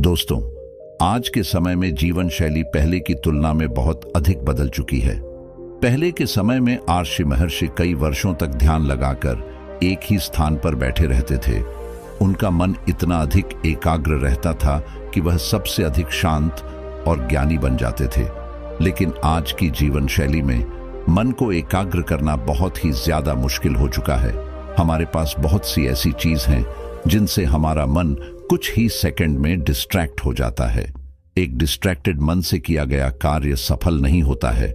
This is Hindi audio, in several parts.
दोस्तों, आज के समय में जीवन शैली पहले की तुलना में बहुत अधिक बदल चुकी है। पहले के समय में आर्षि महर्षि कई वर्षों तक ध्यान लगाकर एक ही स्थान पर बैठे रहते थे। उनका मन इतना अधिक एकाग्र रहता था कि वह सबसे अधिक शांत और ज्ञानी बन जाते थे। लेकिन आज की जीवन शैली में मन को एकाग्र करना बहुत ही ज्यादा मुश्किल हो चुका है। हमारे पास बहुत सी ऐसी चीज हैं जिनसे हमारा मन कुछ ही सेकंड में डिस्ट्रैक्ट हो जाता है। एक डिस्ट्रैक्टेड मन से किया गया कार्य सफल नहीं होता है,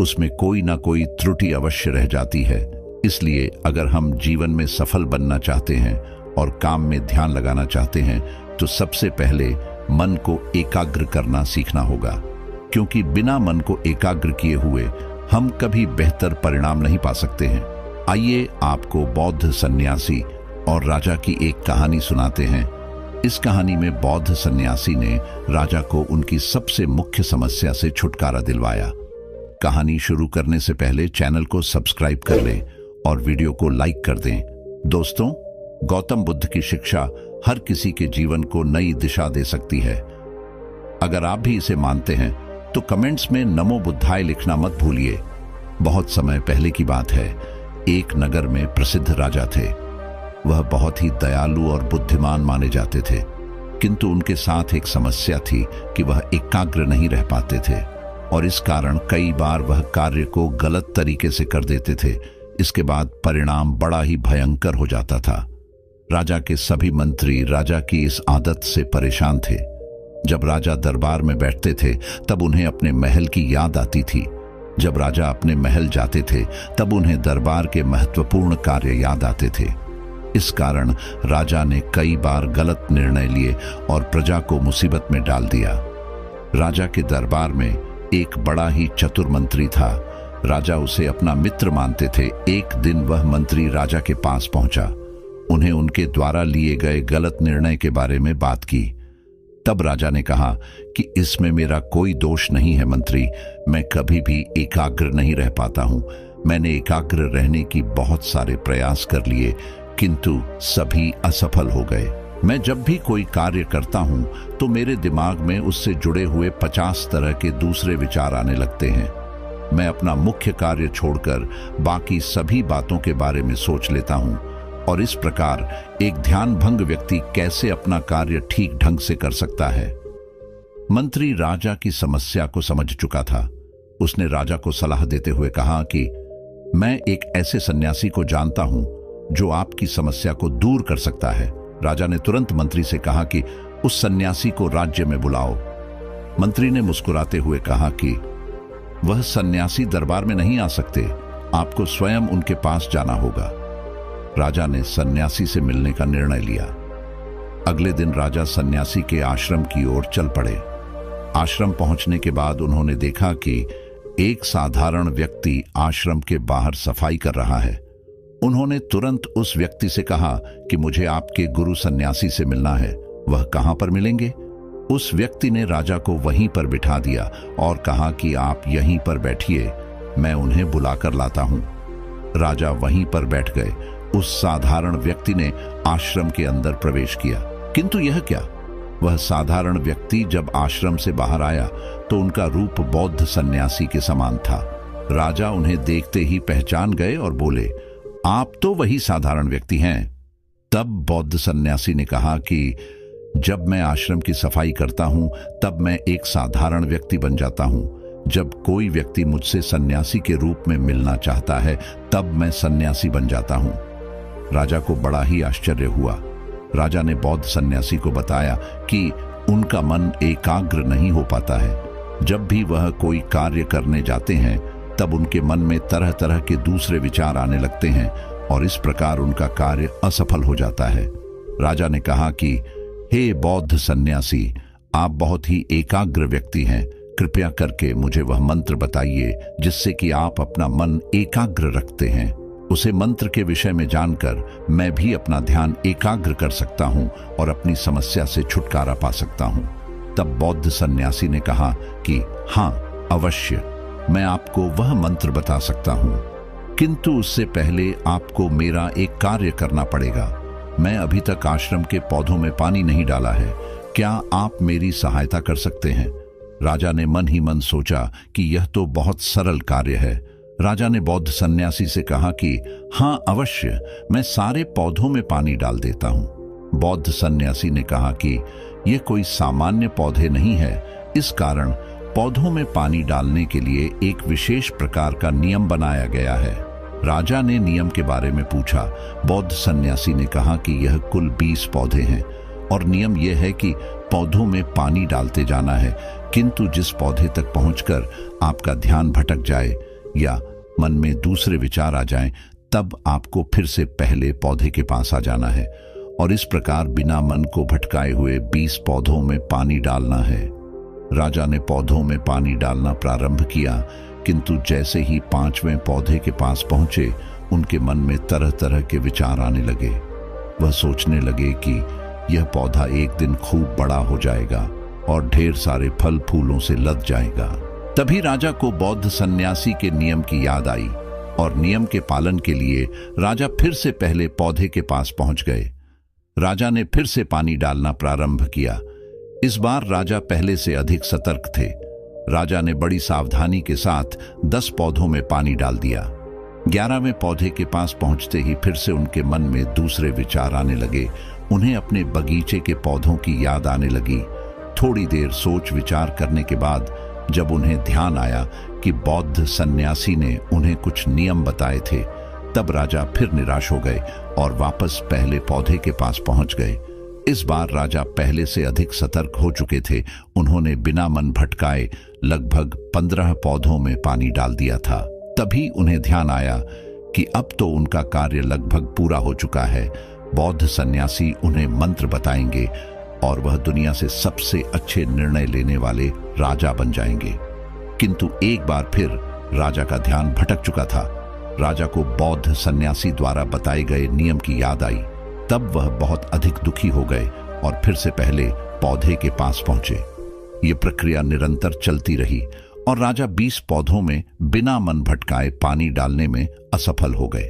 उसमें कोई ना कोई त्रुटि अवश्य रह जाती है। इसलिए अगर हम जीवन में सफल बनना चाहते हैं और काम में ध्यान लगाना चाहते हैं तो सबसे पहले मन को एकाग्र करना सीखना होगा, क्योंकि बिना मन को एकाग्र किए हुए हम कभी बेहतर परिणाम नहीं पा सकते हैं। आइए आपको बौद्ध सन्यासी और राजा की एक कहानी सुनाते हैं। इस कहानी में बौद्ध सन्यासी ने राजा को उनकी सबसे मुख्य समस्या से छुटकारा दिलवाया। कहानी शुरू करने से पहले चैनल को सब्सक्राइब कर लें और वीडियो को लाइक कर दें। दोस्तों, गौतम बुद्ध की शिक्षा हर किसी के जीवन को नई दिशा दे सकती है। अगर आप भी इसे मानते हैं तो कमेंट्स में नमो बुद्धाय लिखना मत भूलिए। बहुत समय पहले की बात है, एक नगर में प्रसिद्ध राजा थे। वह बहुत ही दयालु और बुद्धिमान माने जाते थे, किंतु उनके साथ एक समस्या थी कि वह एकाग्र नहीं रह पाते थे और इस कारण कई बार वह कार्य को गलत तरीके से कर देते थे। इसके बाद परिणाम बड़ा ही भयंकर हो जाता था। राजा के सभी मंत्री राजा की इस आदत से परेशान थे। जब राजा दरबार में बैठते थे तब उन्हें अपने महल की याद आती थी। जब राजा अपने महल जाते थे तब उन्हें दरबार के महत्वपूर्ण कार्य याद आते थे। इस कारण राजा ने कई बार गलत निर्णय लिए और प्रजा को मुसीबत में डाल दिया। राजा के दरबार में एक बड़ा ही चतुर मंत्री था। राजा उसे अपना मित्र मानते थे। एक दिन वह मंत्री राजा के पास पहुंचा। उन्हें उनके द्वारा लिए गए गलत निर्णय के बारे में बात की। तब राजा ने कहा कि इसमें मेरा कोई दोष नहीं है मंत्री, मैं कभी भी एकाग्र नहीं रह पाता हूं। मैंने एकाग्र रहने की बहुत सारे प्रयास कर लिए, किंतु सभी असफल हो गए। मैं जब भी कोई कार्य करता हूं तो मेरे दिमाग में उससे जुड़े हुए 50 तरह के दूसरे विचार आने लगते हैं। मैं अपना मुख्य कार्य छोड़कर बाकी सभी बातों के बारे में सोच लेता हूं और इस प्रकार एक ध्यान भंग व्यक्ति कैसे अपना कार्य ठीक ढंग से कर सकता है। मंत्री राजा की समस्या को समझ चुका था। उसने राजा को सलाह देते हुए कहा कि मैं एक ऐसे सन्यासी को जानता हूं जो आपकी समस्या को दूर कर सकता है। राजा ने तुरंत मंत्री से कहा कि उस सन्यासी को राज्य में बुलाओ। मंत्री ने मुस्कुराते हुए कहा कि वह सन्यासी दरबार में नहीं आ सकते, आपको स्वयं उनके पास जाना होगा। राजा ने सन्यासी से मिलने का निर्णय लिया। अगले दिन राजा सन्यासी के आश्रम की ओर चल पड़े। आश्रम पहुंचने के बाद उन्होंने देखा कि एक साधारण व्यक्ति आश्रम के बाहर सफाई कर रहा है। उन्होंने तुरंत उस व्यक्ति से कहा कि मुझे आपके गुरु सन्यासी से मिलना है, वह कहां पर मिलेंगे? उस व्यक्ति ने राजा को वहीं पर बिठा दिया और कहा कि आप यहीं पर बैठिए, मैं उन्हें बुलाकर लाता हूं। राजा वहीं पर बैठ गए। उस साधारण व्यक्ति ने आश्रम के अंदर प्रवेश किया, किंतु यह क्या, वह साधारण व्यक्ति जब आश्रम से बाहर आया तो उनका रूप बौद्ध सन्यासी के समान था। राजा उन्हें देखते ही पहचान गए और बोले, आप तो वही साधारण व्यक्ति हैं। तब बौद्ध सन्यासी ने कहा कि जब मैं आश्रम की सफाई करता हूं तब मैं एक साधारण व्यक्ति बन जाता हूं। जब कोई व्यक्ति मुझसे सन्यासी के रूप में मिलना चाहता है तब मैं सन्यासी बन जाता हूं। राजा को बड़ा ही आश्चर्य हुआ। राजा ने बौद्ध सन्यासी को बताया कि उनका मन एकाग्र नहीं हो पाता है। जब भी वह कोई कार्य करने जाते हैं तब उनके मन में तरह तरह के दूसरे विचार आने लगते हैं और इस प्रकार उनका कार्य असफल हो जाता है। राजा ने कहा कि हे बौद्ध सन्यासी, आप बहुत ही एकाग्र व्यक्ति हैं, कृपया करके मुझे वह मंत्र बताइए जिससे कि आप अपना मन एकाग्र रखते हैं। उसे मंत्र के विषय में जानकर मैं भी अपना ध्यान एकाग्र कर सकता हूं और अपनी समस्या से छुटकारा पा सकता हूं। तब बौद्ध सन्यासी ने कहा कि हाँ, अवश्य, मैं आपको वह मंत्र बता सकता हूं, किंतु उससे पहले आपको मेरा एक कार्य करना पड़ेगा। मैं अभी तक आश्रम के पौधों में पानी नहीं डाला है, क्या आप मेरी सहायता कर सकते हैं? राजा ने मन ही मन सोचा कि यह तो बहुत सरल कार्य है। राजा ने बौद्ध सन्यासी से कहा कि हाँ अवश्य, मैं सारे पौधों में पानी डाल देता हूँ। बौद्ध सन्यासी ने कहा कि यह कोई सामान्य पौधे नहीं है, इस कारण पौधों में पानी डालने के लिए एक विशेष प्रकार का नियम बनाया गया है। राजा ने नियम के बारे में पूछा। बौद्ध सन्यासी ने कहा कि यह कुल 20 पौधे हैं और नियम यह है कि पौधों में पानी डालते जाना है, किंतु जिस पौधे तक पहुंचकर आपका ध्यान भटक जाए या मन में दूसरे विचार आ जाएं, तब आपको फिर से पहले पौधे के पास आ जाना है और इस प्रकार बिना मन को भटकाए हुए 20 पौधों में पानी डालना है। राजा ने पौधों में पानी डालना प्रारंभ किया, किंतु जैसे ही 5वें पौधे के पास पहुंचे, उनके मन में तरह तरह के विचार आने लगे। वह सोचने लगे कि यह पौधा एक दिन खूब बड़ा हो जाएगा और ढेर सारे फल फूलों से लद जाएगा। तभी राजा को बौद्ध सन्यासी के नियम की याद आई और नियम के पालन के लिए राजा फिर से पहले पौधे के पास पहुंच गए। राजा ने फिर से पानी डालना प्रारंभ किया। इस बार राजा पहले से अधिक सतर्क थे। राजा ने बड़ी सावधानी के साथ 10 पौधों में पानी डाल दिया। 11वें पौधे के पास पहुंचते ही फिर से उनके मन में दूसरे विचार आने लगे। उन्हें अपने बगीचे के पौधों की याद आने लगी। थोड़ी देर सोच विचार करने के बाद जब उन्हें ध्यान आया कि बौद्ध सन्यासी ने उन्हें कुछ नियम बताए थे, तब राजा फिर निराश हो गए और वापस पहले पौधे के पास पहुंच गए। इस बार राजा पहले से अधिक सतर्क हो चुके थे। उन्होंने बिना मन भटकाए लगभग 15 पौधों में पानी डाल दिया था। तभी उन्हें ध्यान आया कि अब तो उनका कार्य लगभग पूरा हो चुका है। बौद्ध सन्यासी उन्हें मंत्र बताएंगे और वह दुनिया से सबसे अच्छे निर्णय लेने वाले राजा बन जाएंगे। किंतु एक बार फिर राजा का ध्यान भटक चुका था। राजा को बौद्ध सन्यासी द्वारा बताए गए नियम की याद आई। तब वह बहुत अधिक दुखी हो गए और फिर से पहले पौधे के पास पहुंचे। ये प्रक्रिया निरंतर चलती रही और राजा 20 पौधों में बिना मन भटकाए पानी डालने में असफल हो गए।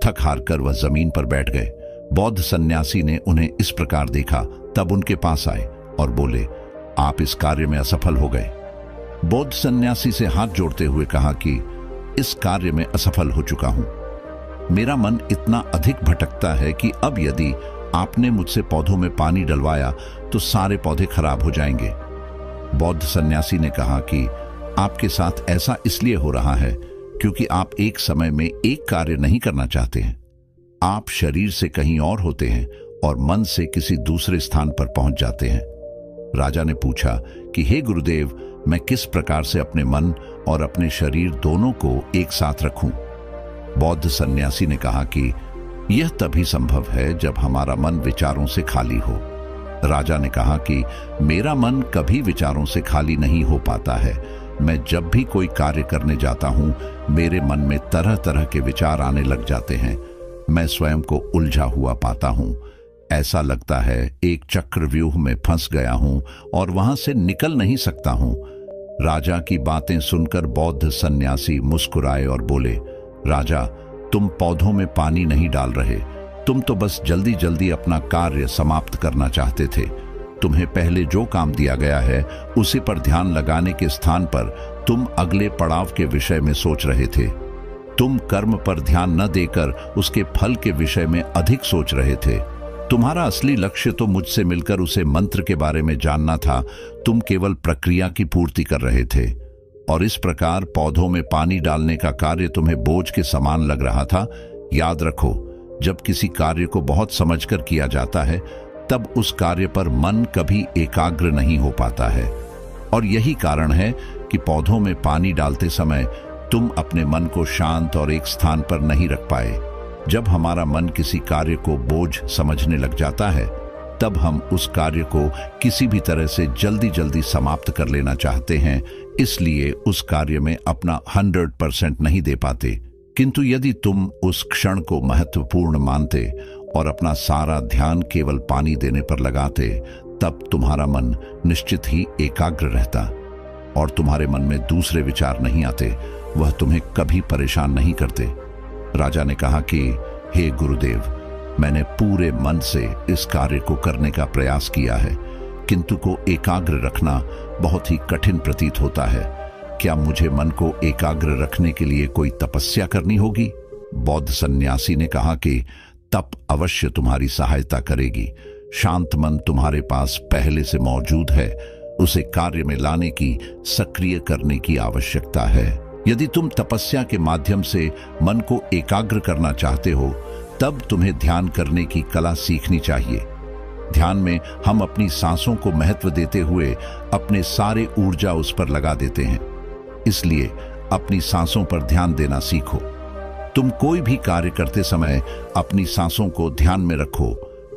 थक हार कर वह जमीन पर बैठ गए। बौद्ध सन्यासी ने उन्हें इस प्रकार देखा, तब उनके पास आए और बोले, आप इस कार्य में असफल हो गए। बौद्ध सन्यासी से हाथ जोड़ते हुए कहा कि इस कार्य में असफल हो चुका हूं। मेरा मन इतना अधिक भटकता है कि अब यदि आपने मुझसे पौधों में पानी डलवाया तो सारे पौधे खराब हो जाएंगे। बौद्ध सन्यासी ने कहा कि आपके साथ ऐसा इसलिए हो रहा है क्योंकि आप एक समय में एक कार्य नहीं करना चाहते हैं। आप शरीर से कहीं और होते हैं और मन से किसी दूसरे स्थान पर पहुंच जाते हैं। राजा ने पूछा कि हे गुरुदेव, मैं किस प्रकार से अपने मन और अपने शरीर दोनों को एक साथ रखूं? बौद्ध सन्यासी ने कहा कि यह तभी संभव है जब हमारा मन विचारों से खाली हो। राजा ने कहा कि मेरा मन कभी विचारों से खाली नहीं हो पाता है। मैं जब भी कोई कार्य करने जाता हूं, मेरे मन में तरह तरह के विचार आने लग जाते हैं। मैं स्वयं को उलझा हुआ पाता हूं। ऐसा लगता है एक चक्रव्यूह में फंस गया हूं और वहां से निकल नहीं सकता हूं। राजा की बातें सुनकर बौद्ध सन्यासी मुस्कुराए और बोले, राजा, तुम पौधों में पानी नहीं डाल रहे, तुम तो बस जल्दी जल्दी अपना कार्य समाप्त करना चाहते थे। तुम्हें पहले जो काम दिया गया है उसी पर ध्यान लगाने के स्थान पर तुम अगले पड़ाव के विषय में सोच रहे थे। तुम कर्म पर ध्यान न देकर उसके फल के विषय में अधिक सोच रहे थे। तुम्हारा असली लक्ष्य तो मुझसे मिलकर उसे मंत्र के बारे में जानना था। तुम केवल प्रक्रिया की पूर्ति कर रहे थे और इस प्रकार पौधों में पानी डालने का कार्य तुम्हें बोझ के समान लग रहा था। याद रखो, जब किसी कार्य को बहुत समझकर किया जाता है तब उस कार्य पर मन कभी एकाग्र नहीं हो पाता है और यही कारण है कि पौधों में पानी डालते समय तुम अपने मन को शांत और एक स्थान पर नहीं रख पाए। जब हमारा मन किसी कार्य को बोझ समझने लग जाता है तब हम उस कार्य को किसी भी तरह से जल्दी जल्दी समाप्त कर लेना चाहते हैं, इसलिए उस कार्य में अपना 100% नहीं दे पाते। किंतु यदि तुम उस क्षण को महत्वपूर्ण मानते और अपना सारा ध्यान केवल पानी देने पर लगाते, तब तुम्हारा मन निश्चित ही एकाग्र रहता और तुम्हारे मन में दूसरे विचार नहीं आते। वह तुम्हें कभी परेशान नहीं करते। राजा ने कहा कि हे गुरुदेव, मैंने पूरे मन से इस कार्य को करने का प्रयास किया है, किंतु को एकाग्र रखना बहुत ही कठिन प्रतीत होता है। क्या मुझे मन को एकाग्र रखने के लिए कोई तपस्या करनी होगी? बौद्ध सन्यासी ने कहा कि तप अवश्य तुम्हारी सहायता करेगी। शांत मन तुम्हारे पास पहले से मौजूद है, उसे कार्य में लाने की, सक्रिय करने की आवश्यकता है। यदि तुम तपस्या के माध्यम से मन को एकाग्र करना चाहते हो, तब तुम्हें ध्यान करने की कला सीखनी चाहिए। ध्यान में हम अपनी सांसों को महत्व देते हुए अपने सारे ऊर्जा उस पर लगा देते हैं। इसलिए अपनी सांसों पर ध्यान देना सीखो। तुम कोई भी कार्य करते समय अपनी सांसों को ध्यान में रखो।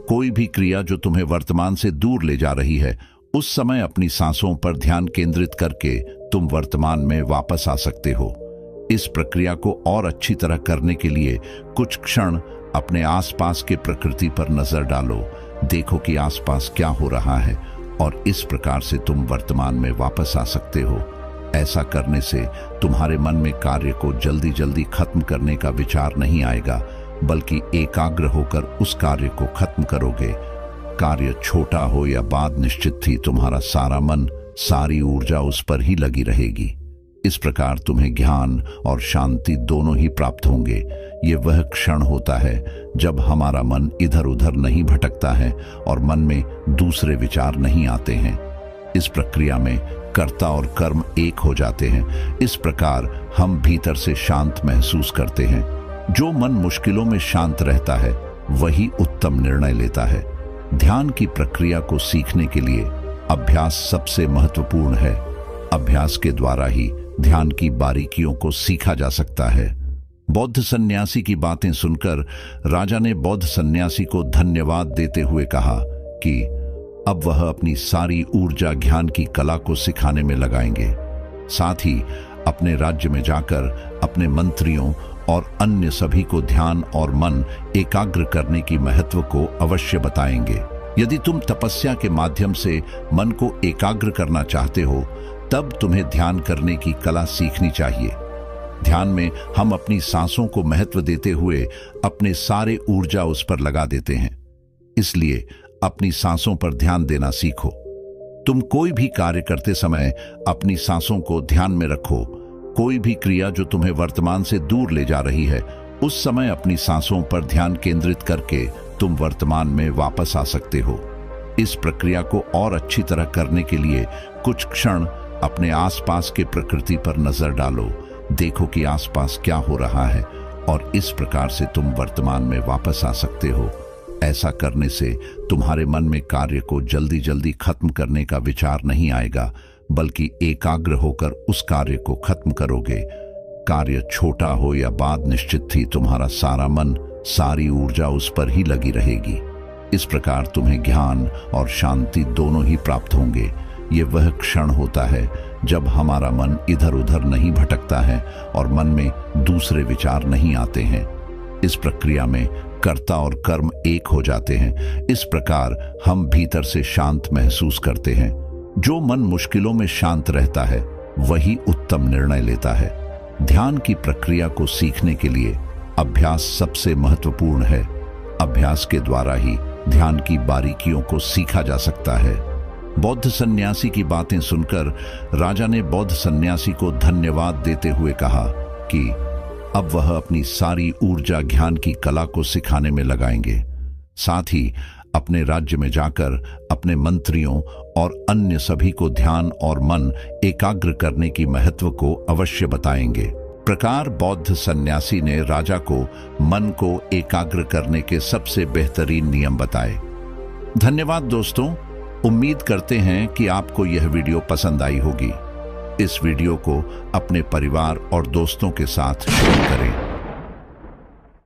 कोई भी क्रिया जो तुम्हें वर्तमान से दूर ले जा रही है, उस समय अपनी सांसों पर ध्यान केंद्रित करके तुम वर्तमान में वापस आ सकते हो। इस प्रक्रिया को और अच्छी तरह करने के लिए कुछ क्षण अपने आसपास के प्रकृति पर नजर डालो। देखो कि आसपास क्या हो रहा है और इस प्रकार से तुम वर्तमान में वापस आ सकते हो। ऐसा करने से तुम्हारे मन में कार्य को जल्दी जल्दी खत्म करने का विचार नहीं आएगा, बल्कि एकाग्र होकर उस कार्य को खत्म करोगे। कार्य छोटा हो या बात निश्चित थी, तुम्हारा सारा मन, सारी ऊर्जा उस पर ही लगी रहेगी। इस प्रकार तुम्हें ज्ञान और शांति दोनों ही प्राप्त होंगे। ये वह क्षण होता है जब हमारा मन इधर उधर नहीं भटकता है और मन में दूसरे विचार नहीं आते हैं। इस प्रक्रिया में कर्ता और कर्म एक हो जाते हैं। इस प्रकार हम भीतर से शांत महसूस करते हैं। जो मन मुश्किलों में शांत रहता है, वही उत्तम निर्णय लेता है। ध्यान की प्रक्रिया को सीखने के लिए अभ्यास सबसे महत्वपूर्ण है। अभ्यास के द्वारा ही ध्यान की बारीकियों को सीखा जा सकता है। बौद्ध सन्यासी की बातें सुनकर राजा ने बौद्ध सन्यासी को धन्यवाद देते हुए कहा कि अब वह अपनी सारी ऊर्जा ज्ञान की कला को सिखाने में लगाएंगे। साथ ही अपने राज्य में जाकर अपने मंत्रियों और अन्य सभी को ध्यान और मन एकाग्र करने की महत्व को अवश्य बताएंगे। यदि तुम तपस्या के माध्यम से मन को एकाग्र करना चाहते हो, तब तुम्हें ध्यान करने की कला सीखनी चाहिए। ध्यान में हम अपनी सांसों को महत्व देते हुए अपने सारे ऊर्जा उस पर लगा देते हैं। इसलिए अपनी सांसों पर ध्यान देना सीखो। तुम कोई भी कार्य करते समय अपनी सांसों को ध्यान में रखो। कोई भी क्रिया जो तुम्हें वर्तमान से दूर ले जा रही है, उस समय अपनी सांसों पर ध्यान केंद्रित करके तुम वर्तमान में वापस आ सकते हो। इस प्रक्रिया को और अच्छी तरह करने के लिए कुछ क्षण अपने आसपास के प्रकृति पर नजर डालो। देखो कि आसपास क्या हो रहा है और इस प्रकार से तुम वर्तमान में वापस आ सकते हो। ऐसा करने से तुम्हारे मन में कार्य को जल्दी जल्दी खत्म करने का विचार नहीं आएगा, बल्कि एकाग्र होकर उस कार्य को खत्म करोगे। कार्य छोटा हो या बात निश्चित थी, तुम्हारा सारा मन, सारी ऊर्जा उस पर ही लगी रहेगी। इस प्रकार तुम्हें ज्ञान और शांति दोनों ही प्राप्त होंगे। ये वह क्षण होता है जब हमारा मन इधर उधर नहीं भटकता है और मन में दूसरे विचार नहीं आते हैं। इस प्रक्रिया में कर्ता और कर्म एक हो जाते हैं। इस प्रकार हम भीतर से शांत महसूस करते हैं। जो मन मुश्किलों में शांत रहता है, वही उत्तम निर्णय लेता है। ध्यान की प्रक्रिया को सीखने के लिए अभ्यास सबसे महत्वपूर्ण है। अभ्यास के द्वारा ही ध्यान की बारीकियों को सीखा जा सकता है। बौद्ध सन्यासी की बातें सुनकर राजा ने बौद्ध सन्यासी को धन्यवाद देते हुए कहा कि अब वह अपनी सारी ऊर्जा ज्ञान की कला को सिखाने में लगाएंगे। साथ ही अपने राज्य में जाकर अपने मंत्रियों और अन्य सभी को ध्यान और मन एकाग्र करने की महत्व को अवश्य बताएंगे। प्रकार बौद्ध सन्यासी ने राजा को मन को एकाग्र करने के सबसे बेहतरीन नियम बताए। धन्यवाद दोस्तों, उम्मीद करते हैं कि आपको यह वीडियो पसंद आई होगी। इस वीडियो को अपने परिवार और दोस्तों के साथ शेयर करें।